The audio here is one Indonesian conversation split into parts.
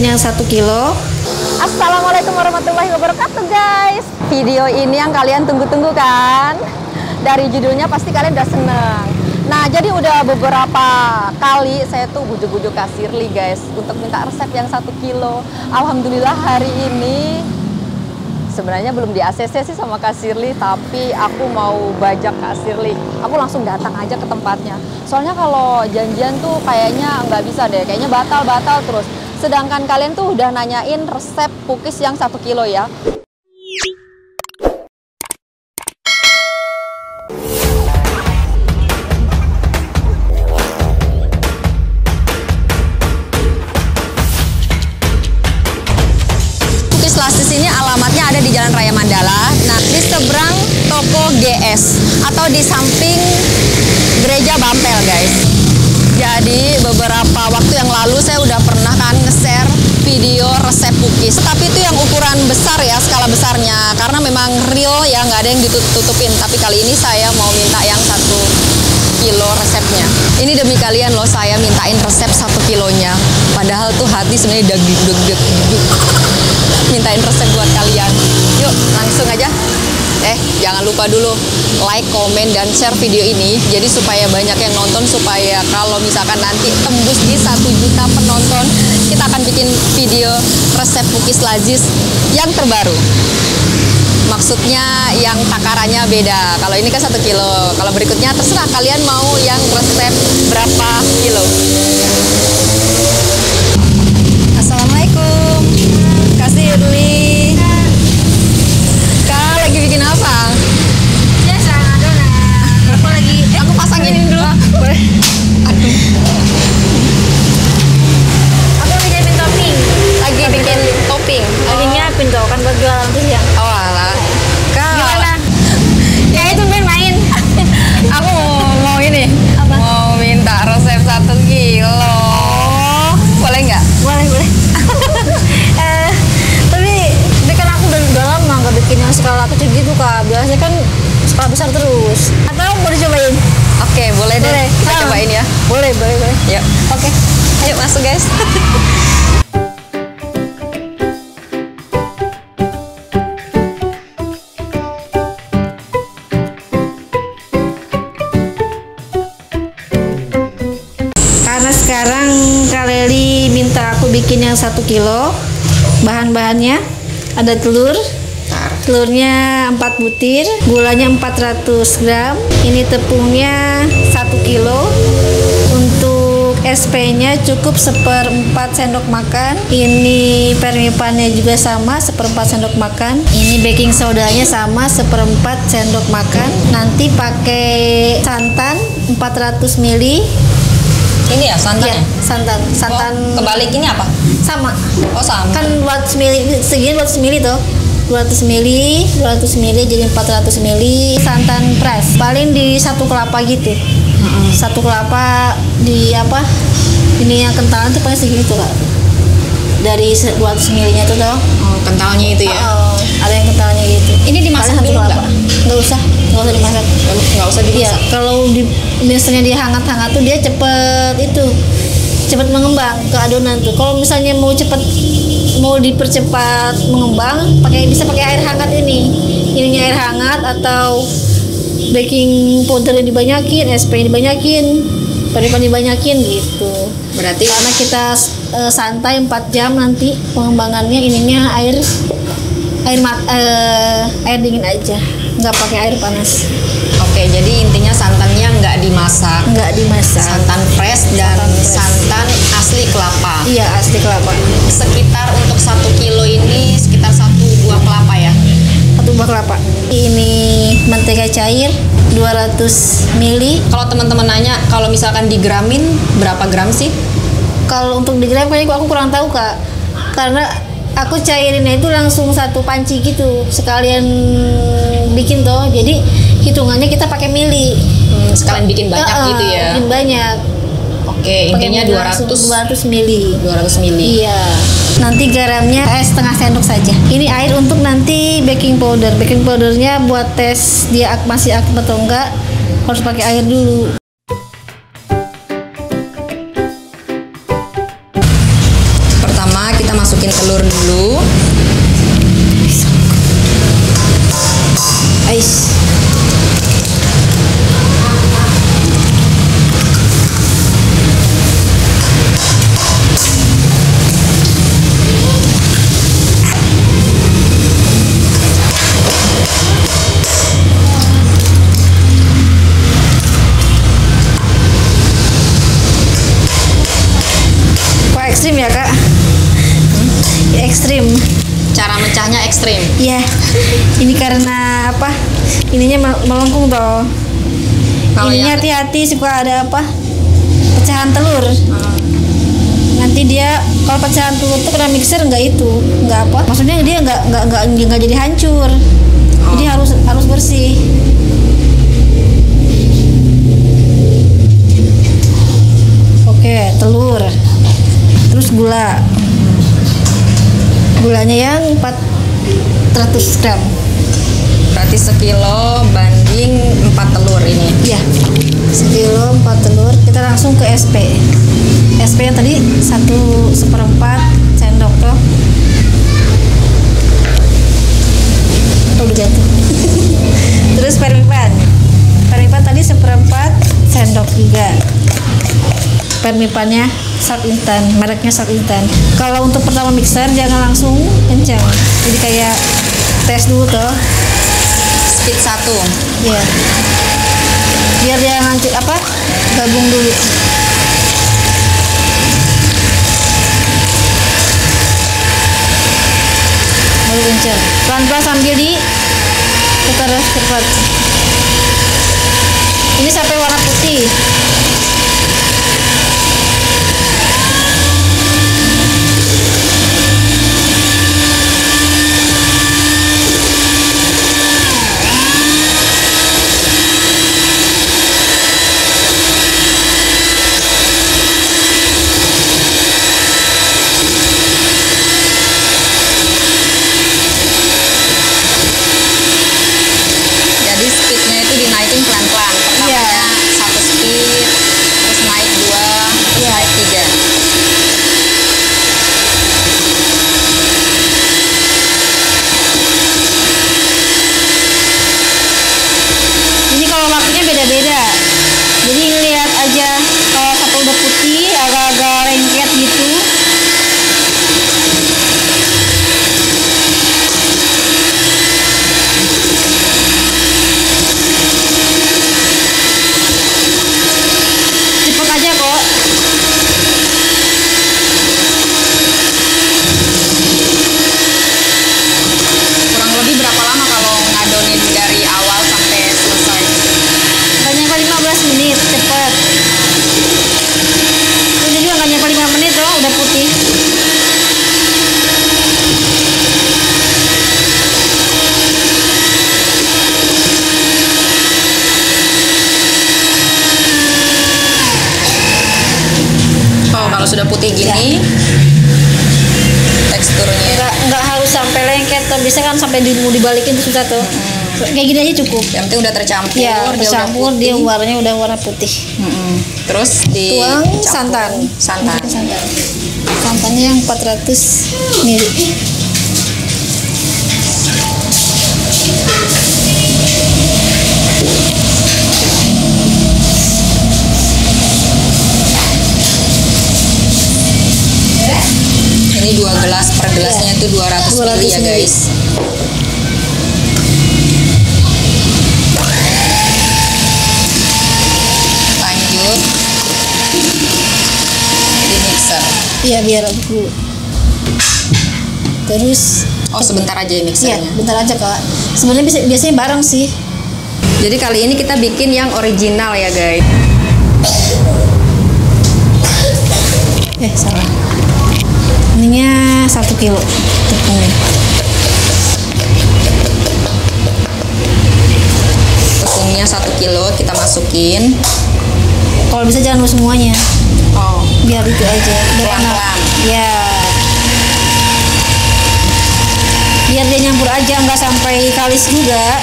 bikin yang 1 kilo. Assalamualaikum warahmatullahi wabarakatuh guys. Video ini yang kalian tunggu-tunggu kan? Dari judulnya pasti kalian udah seneng. Nah, jadi udah beberapa kali saya tuh bujuk-bujuk Kak Shirley guys untuk minta resep yang 1 kilo. Alhamdulillah hari ini sebenarnya belum di ACC sih sama Kak Shirley, tapi aku mau bajak Kak Shirley. Aku langsung datang aja ke tempatnya. Soalnya kalau janjian tuh kayaknya nggak bisa deh, kayaknya batal terus. Sedangkan kalian tuh udah nanyain resep pukis yang 1 kilo ya. Pukis Lastis ini alamatnya ada di Jalan Raya Mandala. Nah, di seberang toko GS atau di samping gereja Bampel guys. Jadi beberapa waktu yang lalu saya udah pernah kan nge-share video resep pukis. Tapi itu yang ukuran besar ya, skala besarnya. Karena memang real ya, nggak ada yang ditutupin. Tapi kali ini saya mau minta yang 1 kilo resepnya. Ini demi kalian loh, saya mintain resep 1 kilonya. Padahal tuh hati sebenarnya deg-deg. Mintain resep buat kalian. Yuk langsung aja. Jangan lupa dulu like, komen, dan share video ini. Jadi supaya banyak yang nonton, supaya kalau misalkan nanti tembus di 1 juta penonton, kita akan bikin video resep pukis Lazis yang terbaru. Maksudnya yang takarannya beda. Kalau ini kan 1 kilo. Kalau berikutnya terserah kalian mau yang resep berapa kilo. Assalamualaikum Kak Shirley. Kak lagi bikin apa? Biasa adonan. Aku lagi Aku pasangin ini dulu. boleh. Aduh. Aku lagi bikin topping. Lagi bikin topping. Lagi nyiapin tuh kan buat jualan tuh ya. Oh alah. Kak. Gimana? Ya itu main. Aku mau ini. Apa? Mau minta resep 1 kilo. Boleh nggak? Boleh. Tapi kan aku udah lama nggak bikin yang skala kecil gitu Kak. Biasanya kan skala besar terus. Atau mau dicobain? Oke, boleh deh. Boleh. Kita cobain ya. Boleh. Yuk. Oke. Yuk masuk guys. Karena sekarang Kak Leli minta aku bikin yang 1 kilo. Bahan-bahannya ada telurnya 4 butir, gulanya 400 gram, ini tepungnya 1 kilo. Untuk SP-nya cukup 1/4 sendok makan. Ini permipannya juga sama 1/4 sendok makan. Ini baking sodanya sama 1/4 sendok makan. Nanti pakai santan 400 ml. Ini ya santannya? Iya, santan. Oh, kebalik ini apa? Sama. Oh sama. Kan 200 ml, segini 200 ml tuh. 200 ml jadi 400 ml santan fresh. Paling di 1 kelapa gitu. 1 kelapa di apa? Ini yang kentalan tuh paling segini tuh Kak. Dari 200 ml-nya tuh toh. Oh, kentalnya itu ya. Oh, ada yang kentalnya gitu. Ini dimasak Paling 1 dulu kelapa. Nggak usah dimasak. Nggak usah dimasak. Iya, kalau misalnya dia hangat-hangat tuh dia cepet mengembang ke adonan tuh. Kalau misalnya mau dipercepat mengembang, bisa pakai air hangat ininya air hangat, atau baking powder dibanyakin, SP dibanyakin, peripan dibanyakin gitu. Berarti Karena kita santai 4 jam nanti pengembangannya, ininya air dingin aja, nggak pakai air panas. Oke, jadi intinya santannya nggak dimasak. Santan fresh dan santan asli kelapa. Iya, asli kelapa. Sekitar untuk 1 kilo ini sekitar 1 buah kelapa ya. 1 buah kelapa. Ini mentega cair 200 ml. Kalau teman-teman nanya, kalau misalkan digramin berapa gram sih? Kalau untuk digram kayaknya aku kurang tahu Kak. Karena aku cairinnya itu langsung 1 panci gitu. Sekalian bikin toh. Jadi hitungannya kita pakai mili. Sekalian bikin banyak gitu ya. Bikin banyak. Oke, intinya 200 mili. 200 mili. Iya. Nanti garamnya setengah sendok saja. Ini air untuk nanti baking powder. Baking powdernya buat tes dia masih aktif atau enggak, harus pakai air dulu. kita masukin telur dulu. Ais. Wah, ekstrim ya, Kak? Ekstrim. Cara mecahnya ekstrim. Iya. Ini karena apa? Ininya melengkung toh. Kalau Ininya yang- hati-hati suka ada apa? Pecahan telur. Nanti dia kalau pecahan telur tuh kena mixer nggak apa? Maksudnya dia nggak jadi hancur. Jadi harus bersih. Oke, telur. Terus gula. Gulanya yang 400 gram. Berarti sekilo banding 4 telur ini. Ya, sekilo 4 telur. Kita langsung ke SP. SP yang tadi 1/4 sendok toh. Oh, udah jatuh. Terus permipan. Permipan tadi 1/4 sendok juga. Permipannya salt instan, mereknya salt instan. Kalau untuk pertama mixer jangan langsung kencang. Jadi kayak tes dulu toh. Speed 1. Iya. Biar dia hancur apa? Gabung dulu. Baru kencang. Pelan-pelan sambil di putar cepat. Ini sampai warna putih. Jadi speednya itu dinaikin pelan-pelan. Pertamanya Iya. 1 speed, terus naik 2, terus naik 3. Ini kalau waktunya beda-beda. Jadi lihat aja kalau satu udah putih, agak-agak lengket gitu. Cepet aja kok. Kurang lebih berapa lama kalau ngadonin dari awal sampai selesai? Gak nyampe 15 menit, cepet. Udah juga gak nyampe 5 menit loh, udah putih. Oh, kalau sudah putih gini, teksturnya. Nggak harus sampai lengket tuh, bisa kan sampai mau dibalikin tuh susah tuh. Kayak gini aja cukup. Yang penting udah tercampur, Ya, dia udah bercampur putih. dia warnanya udah warna putih. Terus Tuang dicampur santan. santan. Masukin santan. Santannya yang 400 ml. Ini 2 gelas, per gelasnya itu 200 ml 200 ya ml. guys. Lanjut di mixer. Iya, biar aku. Terus Oh, sebentar aja ya iya, mixernya. bentar aja Kak. Sebenarnya biasanya bareng sih. Jadi kali ini kita bikin yang original ya guys. Salah. Ininya 1 kilo tepungnya. Tepungnya 1 kilo kita masukin. Kalau bisa jangan semuanya. Oh, Biar itu aja. Biar enak. pelan-pelan. Ya. Biar dia nyampur aja, nggak sampai kalis juga.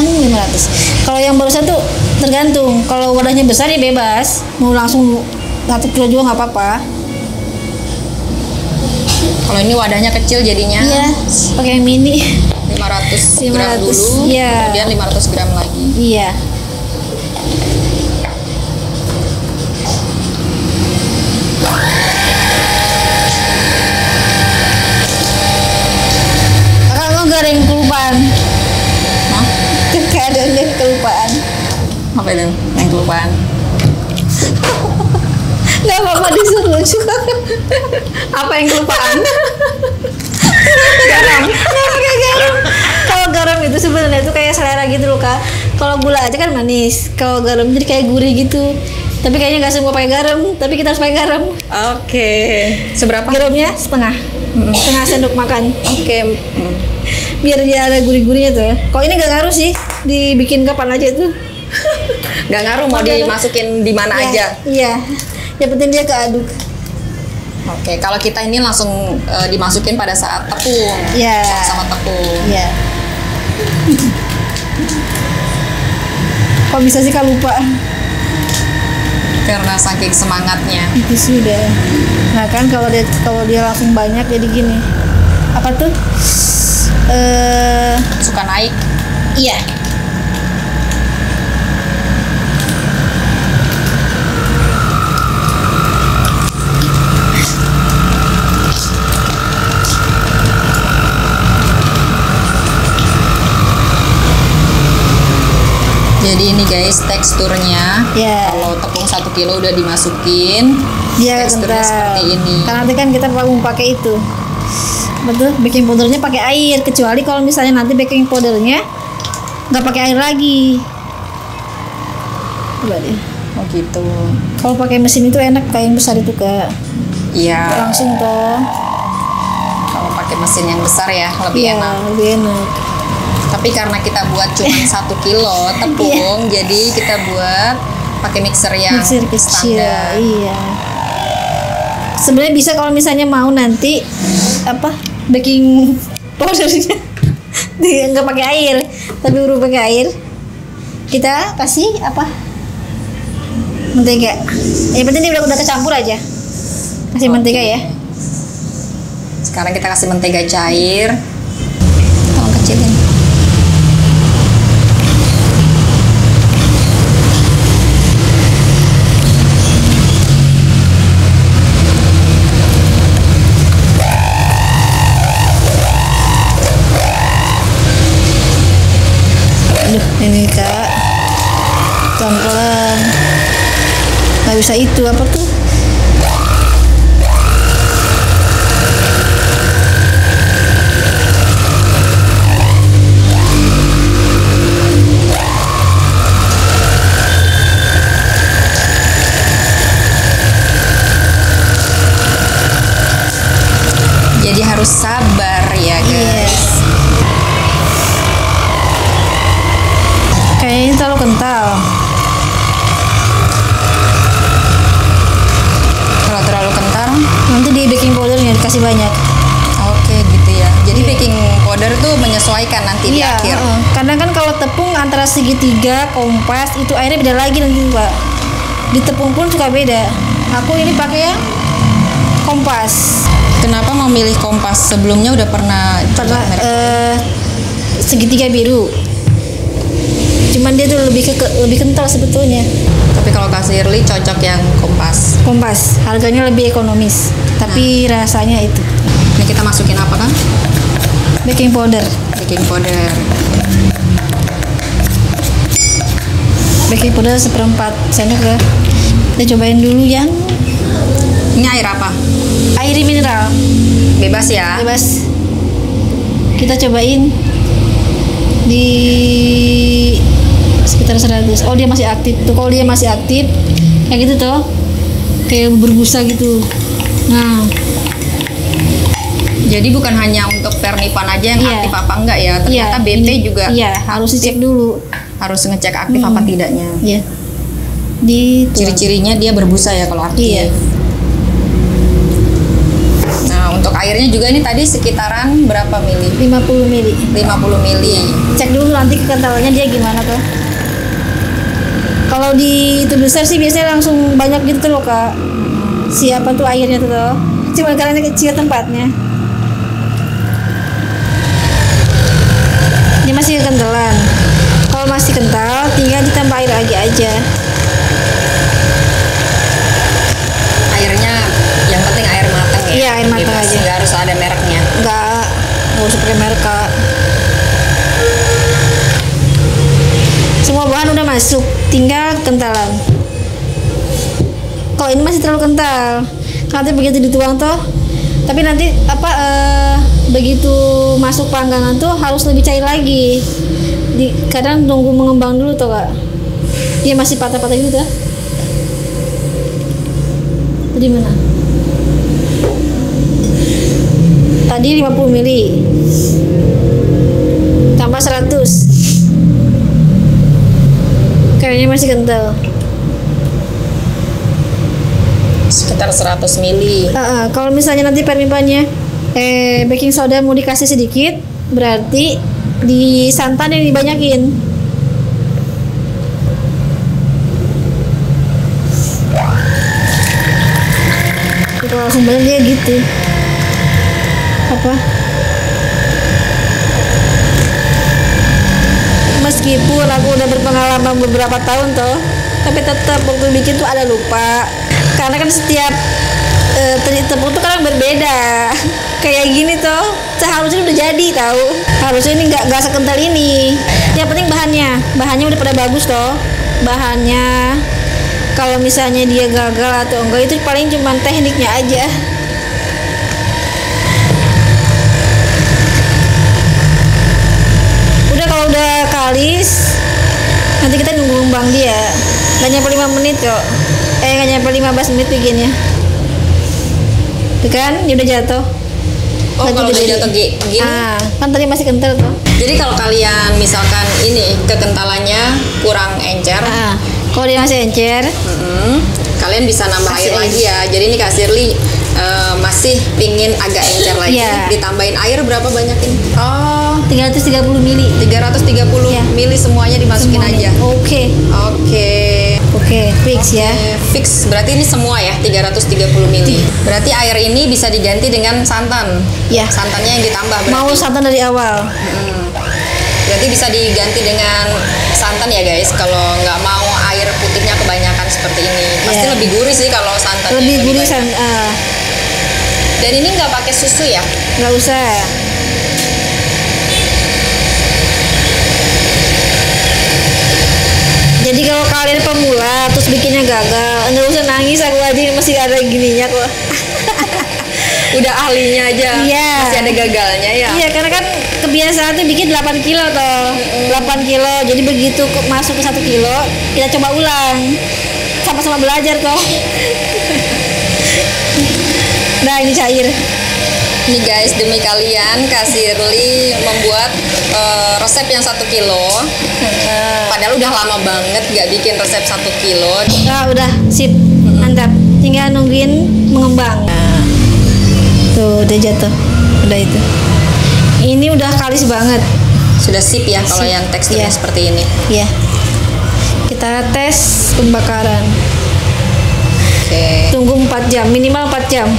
yang 500. Kalau yang barusan tuh tergantung. Kalau wadahnya besar ya bebas, mau langsung 1 kilo juga nggak apa-apa. Kalau ini wadahnya kecil jadinya Iya, pakai yang mini. 500 gram 500, dulu, iya. kemudian 500 gram lagi. Iya. Kakak goreng kelupaan. Hah? Kadang deh kelupaan. Apa itu yang kelupaan? Gak apa-apa disuruh juga. Apa yang kelupaan? Garam. Nggak pakai garam. Kalau garam itu sebenarnya itu kayak selera gitu loh kak. Kalau gula aja kan manis. Kalau garam jadi kayak gurih gitu. Tapi kayaknya nggak semua pakai garam. Tapi kita harus pakai garam. Oke. Seberapa? Garamnya setengah. Setengah sendok makan. Oke. Biar dia ada gurih-gurihnya tuh. Kalau ini nggak ngaruh sih. Dibikin kapan aja itu. Nggak ngaruh mau dimasukin di mana aja. Iya. Yang penting dia keaduk. Oke, kalau kita ini langsung dimasukin pada saat tepung. Iya. Sama tepung. Iya. Kok bisa sih kak lupa? Karena saking semangatnya. Itu sudah. Nah kan kalau dia langsung banyak jadi gini. Apa tuh? Suka naik. Iya. Jadi ini guys teksturnya. Ya. Kalau tepung 1 kilo udah dimasukin, Dia teksturnya kental. seperti ini. Karena nanti kan kita mau pakai itu. Betul, baking powdernya pakai air. Kecuali kalau misalnya nanti baking powdernya nggak pakai air lagi. Coba deh. Oh gitu. Kalau pakai mesin itu enak kayak yang besar itu kak. Iya. Langsung toh. Kalau pakai mesin yang besar ya lebih Iya, enak. lebih enak. Tapi karena kita buat cuma 1 kilo tepung, jadi kita buat pakai mixer yang Mixer kecil. standar. Iya. Sebenarnya bisa kalau misalnya mau nanti apa baking powdernya dia nggak pakai air, tapi baru pakai air. Kita kasih apa? Mentega. Yang penting dia udah kecampur aja. Kasih mentega ya. Sekarang kita kasih mentega cair. Tolong kecilin. Aduh, ini kak pelan-pelan. Nggak bisa itu apa tuh? Jadi harus sabar ya guys. Yes. Kayaknya terlalu kental. Kalau terlalu kental, Nanti di baking powdernya dikasih banyak. oke gitu ya. Jadi baking powder tuh menyesuaikan nanti di akhir. Karena kan kalau tepung antara segitiga, kompas itu airnya beda lagi nanti pak. Di tepung pun suka beda. Aku ini pakai yang kompas. Kenapa memilih kompas? Sebelumnya udah pernah coba Karena merek? segitiga biru. Cuman dia tuh lebih kental sebetulnya. Tapi kalau Kak Shirley cocok yang kompas. Kompas harganya lebih ekonomis, tapi rasanya itu Ini kita masukin apa kan? baking powder. Baking powder. Baking powder 1/4 sendok ya. Kita cobain dulu yang Ini air apa? air mineral. Bebas ya. Bebas. Kita cobain di sekitar 100. Oh dia masih aktif tuh. Kalau dia masih aktif kayak gitu tuh, kayak berbusa gitu. Nah, Jadi bukan hanya untuk Pernipan aja yang Iya. aktif apa enggak ya. Ternyata iya, BP ini- juga iya harus dicek dulu. harus ngecek aktif apa tidaknya. Iya. Di Ciri-cirinya dia berbusa ya kalau aktif. Iya. Nah, untuk Airnya juga nih tadi sekitaran berapa mili? 50 mili. 50 mili. Cek dulu nanti kekentalannya dia gimana tuh. Kalau di itu besar sih biasanya langsung banyak gitu tuh loh kak. Siapa tuh airnya tuh loh. Cuma karena kecil tempatnya. Ini masih kekentalan. Kalau masih kental, tinggal ditambah air lagi aja. Airnya yang penting air matang ya. Iya, air matang Bebas, aja. nggak harus ada mereknya. Nggak usah pakai merek kak. Semua bahan udah masuk, tinggal kentalan. Kalau ini masih terlalu kental, nanti begitu dituang toh, tapi nanti begitu masuk panggangan tuh harus lebih cair lagi. Kadang tunggu mengembang dulu toh kak. Dia masih patah-patah gitu dah. Tadi mana? Tadi 50 mili. Tambah 100. Kayaknya masih kental. Sekitar 100 mili. Kalau misalnya nanti permipannya baking soda mau dikasih sedikit, berarti di santan yang dibanyakin. Kalau langsung banyak dia gitu. Apa? Meskipun aku udah berpengalaman beberapa tahun toh, tapi tetap waktu bikin tuh ada lupa. Karena kan setiap tepung tuh kan berbeda. Kayak gini toh, seharusnya udah jadi tahu. Harusnya ini nggak sekental ini. Yang penting bahannya udah pada bagus toh. Bahannya kalau misalnya dia gagal atau enggak itu paling cuma tekniknya aja. Kalau udah kalis nanti kita nunggu ngembang dia. Gak nyampe 5 menit kok. Gak nyampe 15 menit bikinnya. Tuh kan dia udah jatuh. Oh kalau udah jatuh gini kan tadi masih kental tuh. Jadi kalau kalian misalkan ini kekentalannya kurang encer, kalau dia masih encer, kalian bisa nambah air lagi ya. Jadi ini Kak Shirley masih pingin agak encer lagi, ditambahin air berapa banyak ini? 330 mili. 330 mili semuanya dimasukin aja. Oke, fix ya. Fix. Berarti ini semua ya 330 mili. Berarti air ini bisa diganti dengan santan. Ya. Santannya yang ditambah berarti. Mau santan dari awal. Berarti bisa diganti dengan santan ya guys. Kalau nggak mau air putihnya kebanyakan seperti ini, pasti lebih gurih sih kalau santannya. Lebih gurih Dan ini nggak pakai susu ya? Nggak usah. Jadi kalau kalian pemula terus bikinnya gagal, nggak usah nangis, aku aja masih ada gininya kok. Udah ahlinya aja, masih ada gagalnya ya. Iya, karena kan kebiasaan tuh bikin 8 kilo toh. 8 kilo, jadi begitu masuk ke 1 kilo, kita coba ulang. Sama-sama belajar toh. Nah, ini cair. Nih guys, demi kalian Kak Shirley membuat resep yang 1 kilo. Padahal udah lama banget gak bikin resep 1 kilo. Udah sip, mantap. Tinggal nungguin mengembang. Tuh udah jatuh, udah itu. Ini udah kalis banget. Sudah sip ya kalau yang teksturnya seperti ini. Iya. Kita tes pembakaran. Tunggu 4 jam, minimal 4 jam.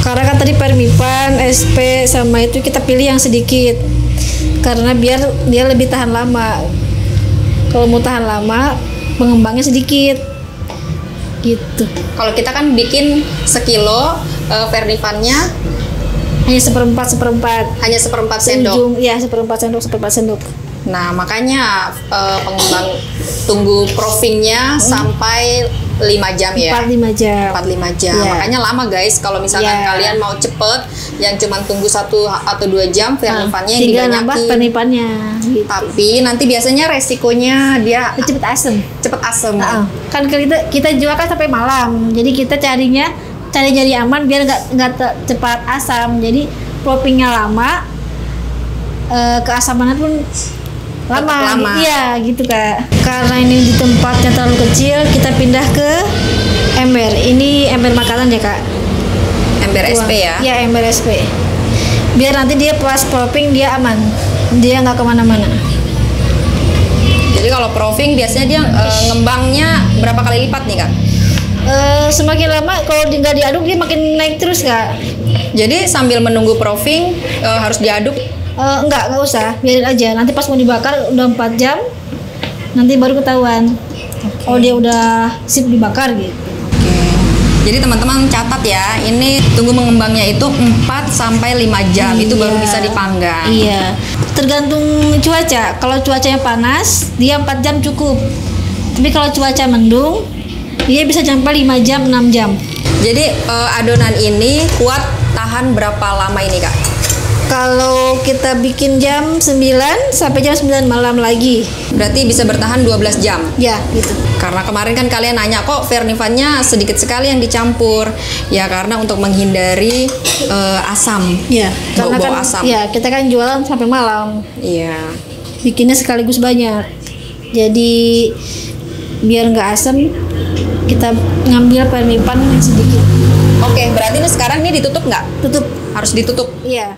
Karena kan tadi permipan, SP sama itu kita pilih yang sedikit. Karena biar dia lebih tahan lama. Kalau mau tahan lama, pengembangnya sedikit. Gitu. Kalau kita kan bikin sekilo, permipannya hanya seperempat. Hanya seperempat sendok. Iya, seperempat sendok. Nah, makanya pengembang tunggu proofingnya sampai 5 jam ya. 4-5 jam. 4-5 jam. Yeah. Makanya lama guys. Kalau misalkan kalian mau cepet, yang cuma tunggu 1 atau 2 jam, permipannya yang tinggal nambah permipannya. Gitu. Tapi nanti biasanya resikonya dia cepet asem. Kan kita jual kan sampai malam. Jadi kita cari aman biar nggak cepat asam. Jadi proofingnya lama, keasamannya pun lama. Iya gitu Kak. Karena ini di tempatnya terlalu kecil, kita pindah ke ember. Ini ember makanan ya Kak. Ember ember SP ya? Ya, ember SP. Biar nanti dia pas proofing dia aman, dia nggak kemana-mana. Jadi kalau proofing biasanya dia ngembangnya berapa kali lipat nih Kak? Semakin lama kalau nggak diaduk dia makin naik terus Kak. Jadi sambil menunggu proofing harus diaduk? Nggak usah, biarin aja. Nanti pas mau dibakar udah 4 jam, nanti baru ketahuan. Oh dia udah sip dibakar gitu. Jadi teman-teman catat ya, ini tunggu mengembangnya itu 4 sampai 5 jam itu baru bisa dipanggang. Iya. Tergantung cuaca. Kalau cuacanya panas, dia 4 jam cukup. Tapi kalau cuaca mendung, dia bisa sampai 5 jam, 6 jam. Jadi adonan ini kuat tahan berapa lama ini Kak? Kalau kita bikin jam 9 sampai jam 9 malam lagi. Berarti bisa bertahan 12 jam? Ya, gitu. Karena kemarin kan kalian nanya kok Fernivannya sedikit sekali yang dicampur. Ya karena untuk menghindari asam. Ya, karena bau kan asam. ya kita kan jualan sampai malam. Iya. Bikinnya sekaligus banyak. Jadi biar nggak asam, kita ngambil Fernivan yang sedikit. Oke, berarti ini sekarang ini ditutup nggak? Tutup. Harus ditutup. Iya.